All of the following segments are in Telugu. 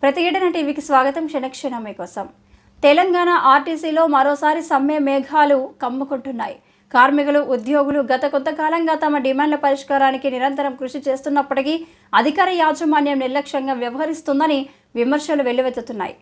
ప్రతిఘటన టీవీకి స్వాగతం. క్షణక్షణం మీకోసం. తెలంగాణ ఆర్టీసీలో మరోసారి సమ్మె మేఘాలు కమ్ముకుంటున్నాయి. కార్మికులు, ఉద్యోగులు గత కొంతకాలంగా తమ డిమాండ్ల పరిష్కారానికి నిరంతరం కృషి చేస్తున్నప్పటికీ అధికార యాజమాన్యం నిర్లక్ష్యంగా వ్యవహరిస్తుందని విమర్శలు వెల్లువెత్తుతున్నాయి.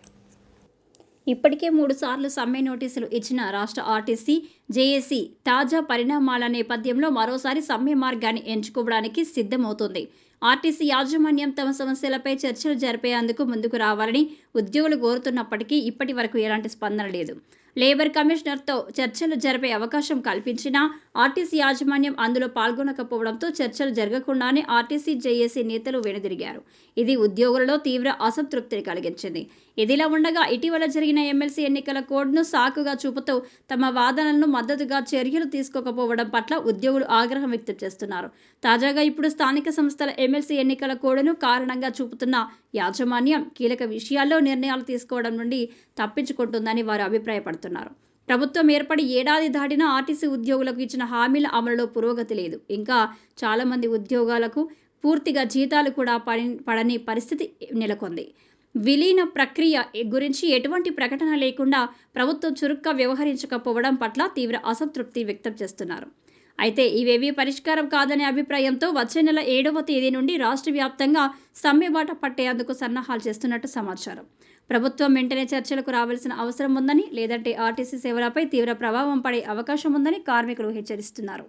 ఇప్పటికే 3 సార్లు సమ్మె నోటీసులు ఇచ్చిన రాష్ట్ర ఆర్టీసీ, జేఏసీ తాజా పరిణామాల నేపథ్యంలో మరోసారి సమ్మె మార్గాన్ని ఎంచుకోవడానికి సిద్ధమవుతోంది. ఆర్టీసీ యాజమాన్యం తమ సమస్యలపై చర్చలు జరిపేందుకు ముందుకు రావాలని ఉద్యోగులు కోరుతున్నప్పటికీ ఇప్పటి వరకు ఎలాంటి స్పందన లేదు. లేబర్ కమిషనర్తో చర్చలు జరిపే అవకాశం కల్పించినా ఆర్టీసీ యాజమాన్యం అందులో పాల్గొనకపోవడంతో చర్చలు జరగకుండానే ఆర్టీసీ, జేఏసీ నేతలు వెనుదిరిగారు. ఇది ఉద్యోగులలో తీవ్ర అసంతృప్తిని కలిగించింది. ఇదిలా ఉండగా ఇటీవల జరిగిన ఎమ్మెల్సీ ఎన్నికల కోడ్ను సాకుగా చూపుతూ తమ వాదనలను మద్దతుగా చర్యలు తీసుకోకపోవడం పట్ల ఉద్యోగులు ఆగ్రహం వ్యక్తం చేస్తున్నారు. తాజాగా ఇప్పుడు స్థానిక సంస్థల ఎమ్మెల్సీ ఎన్నికల కోడ్ను కారణంగా చూపుతున్న యాజమాన్యం కీలక విషయాల్లో నిర్ణయాలు తీసుకోవడం నుండి తప్పించుకుంటుందని వారు అభిప్రాయపడుతున్నారు. ప్రభుత్వం ఏర్పడి ఏడాది దాటినా ఆర్టీసీ ఉద్యోగులకు ఇచ్చిన హామీల అమలులో పురోగతి లేదు. ఇంకా చాలామంది ఉద్యోగాలకు పూర్తిగా జీతాలు కూడా పడని పరిస్థితి నెలకొంది. విలీన ప్రక్రియ గురించి ఎటువంటి ప్రకటన లేకుండా ప్రభుత్వం చురుగ్గా వ్యవహరించకపోవడం పట్ల తీవ్ర అసంతృప్తి వ్యక్తం చేస్తున్నారు. అయితే ఇవేవీ పరిష్కారం కాదనే అభిప్రాయంతో వచ్చే నెల 7వ తేదీ నుండి రాష్ట్ర వ్యాప్తంగా సమ్మె బాట పట్టేందుకు సన్నాహాలు చేస్తున్నట్టు సమాచారం. ప్రభుత్వం వెంటనే చర్చలకు రావాల్సిన అవసరం ఉందని, లేదంటే ఆర్టీసీ సేవలపై తీవ్ర ప్రభావం పడే అవకాశం ఉందని కార్మికులు హెచ్చరిస్తున్నారు.